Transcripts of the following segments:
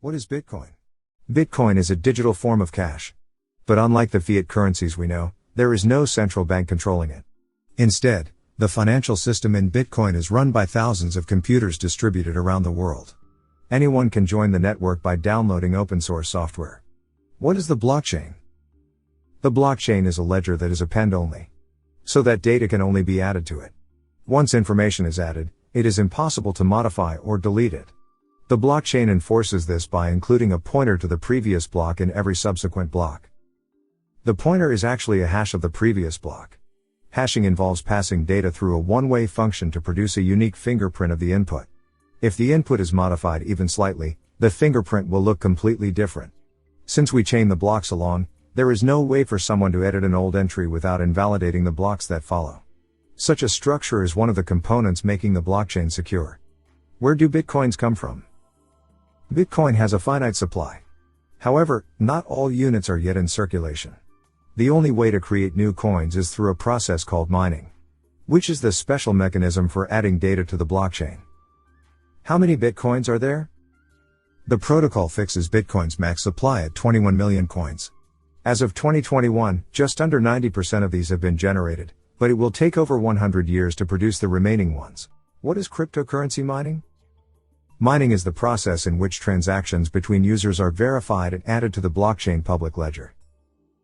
What is Bitcoin? Bitcoin is a digital form of cash. But unlike the fiat currencies we know, there is no central bank controlling it. Instead, the financial system in Bitcoin is run by thousands of computers distributed around the world. Anyone can join the network by downloading open source software. What is the blockchain? The blockchain is a ledger that is append-only, so that data can only be added to it. Once information is added, it is impossible to modify or delete it. The blockchain enforces this by including a pointer to the previous block in every subsequent block. The pointer is actually a hash of the previous block. Hashing involves passing data through a one-way function to produce a unique fingerprint of the input. If the input is modified even slightly, the fingerprint will look completely different. Since we chain the blocks along, there is no way for someone to edit an old entry without invalidating the blocks that follow. Such a structure is one of the components making the blockchain secure. Where do bitcoins come from? Bitcoin has a finite supply. However, not all units are yet in circulation. The only way to create new coins is through a process called mining, which is the special mechanism for adding data to the blockchain. How many bitcoins are there? The protocol fixes Bitcoin's max supply at 21 million coins. As of 2021, just under 90% of these have been generated, but it will take over 100 years to produce the remaining ones. What is cryptocurrency mining? Mining is the process in which transactions between users are verified and added to the blockchain public ledger.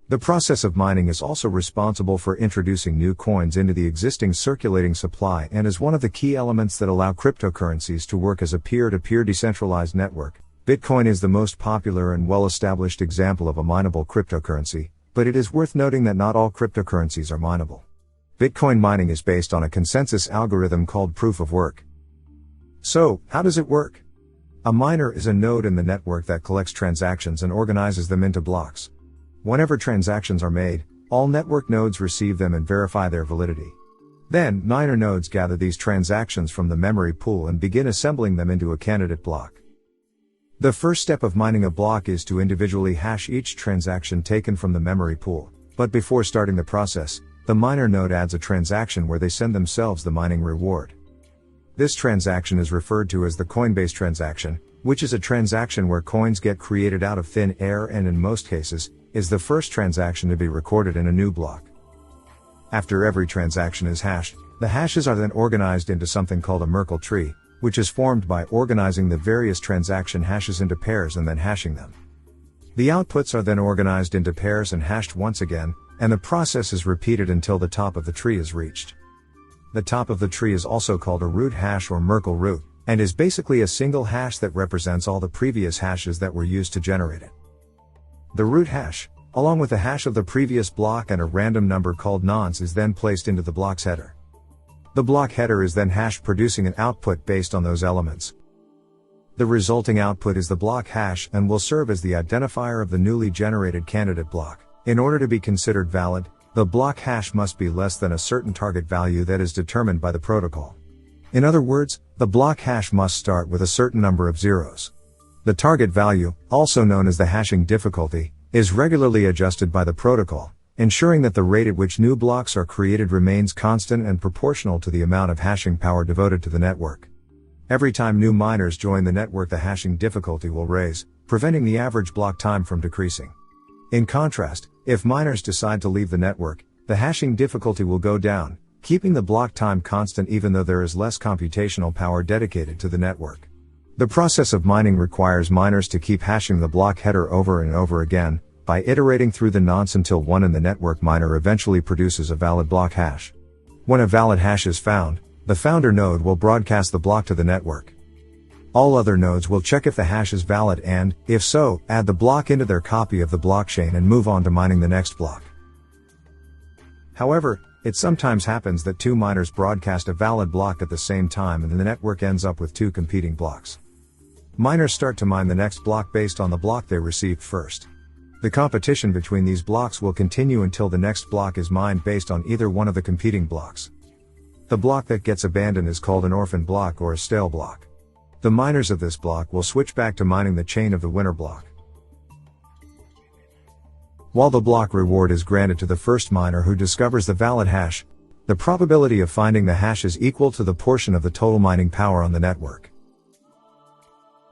The process of mining is also responsible for introducing new coins into the existing circulating supply and is one of the key elements that allow cryptocurrencies to work as a peer-to-peer decentralized network. Bitcoin is the most popular and well-established example of a mineable cryptocurrency, but it is worth noting that not all cryptocurrencies are mineable. Bitcoin mining is based on a consensus algorithm called proof of work. So, how does it work? A miner is a node in the network that collects transactions and organizes them into blocks. Whenever transactions are made, all network nodes receive them and verify their validity. Then, miner nodes gather these transactions from the memory pool and begin assembling them into a candidate block. The first step of mining a block is to individually hash each transaction taken from the memory pool, but before starting the process, the miner node adds a transaction where they send themselves the mining reward. This transaction is referred to as the Coinbase transaction, which is a transaction where coins get created out of thin air and in most cases, is the first transaction to be recorded in a new block. After every transaction is hashed, the hashes are then organized into something called a Merkle tree, which is formed by organizing the various transaction hashes into pairs and then hashing them. The outputs are then organized into pairs and hashed once again, and the process is repeated until the top of the tree is reached. The top of the tree is also called a root hash or Merkle root, and is basically a single hash that represents all the previous hashes that were used to generate it. The root hash, along with the hash of the previous block and a random number called nonce, is then placed into the block's header. The block header is then hashed, producing an output based on those elements. The resulting output is the block hash and will serve as the identifier of the newly generated candidate block. In order to be considered valid, the block hash must be less than a certain target value that is determined by the protocol. In other words, the block hash must start with a certain number of zeros. The target value, also known as the hashing difficulty, is regularly adjusted by the protocol, ensuring that the rate at which new blocks are created remains constant and proportional to the amount of hashing power devoted to the network. Every time new miners join the network, the hashing difficulty will raise, preventing the average block time from decreasing. In contrast, if miners decide to leave the network, the hashing difficulty will go down, keeping the block time constant even though there is less computational power dedicated to the network. The process of mining requires miners to keep hashing the block header over and over again, by iterating through the nonce until one in the network miner eventually produces a valid block hash. When a valid hash is found, the founder node will broadcast the block to the network. All other nodes will check if the hash is valid and, if so, add the block into their copy of the blockchain and move on to mining the next block. However, it sometimes happens that two miners broadcast a valid block at the same time and the network ends up with two competing blocks. Miners start to mine the next block based on the block they received first. The competition between these blocks will continue until the next block is mined based on either one of the competing blocks. The block that gets abandoned is called an orphan block or a stale block. The miners of this block will switch back to mining the chain of the winner block. While the block reward is granted to the first miner who discovers the valid hash, the probability of finding the hash is equal to the portion of the total mining power on the network.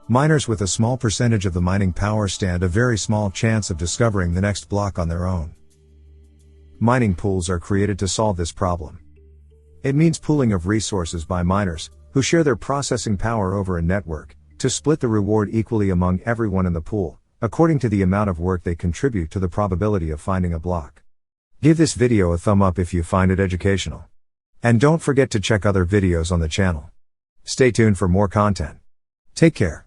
Miners with a small percentage of the mining power stand a very small chance of discovering the next block on their own. Mining pools are created to solve this problem. It means pooling of resources by miners, who share their processing power over a network, to split the reward equally among everyone in the pool, according to the amount of work they contribute to the probability of finding a block. Give this video a thumb up if you find it educational. And don't forget to check other videos on the channel. Stay tuned for more content. Take care.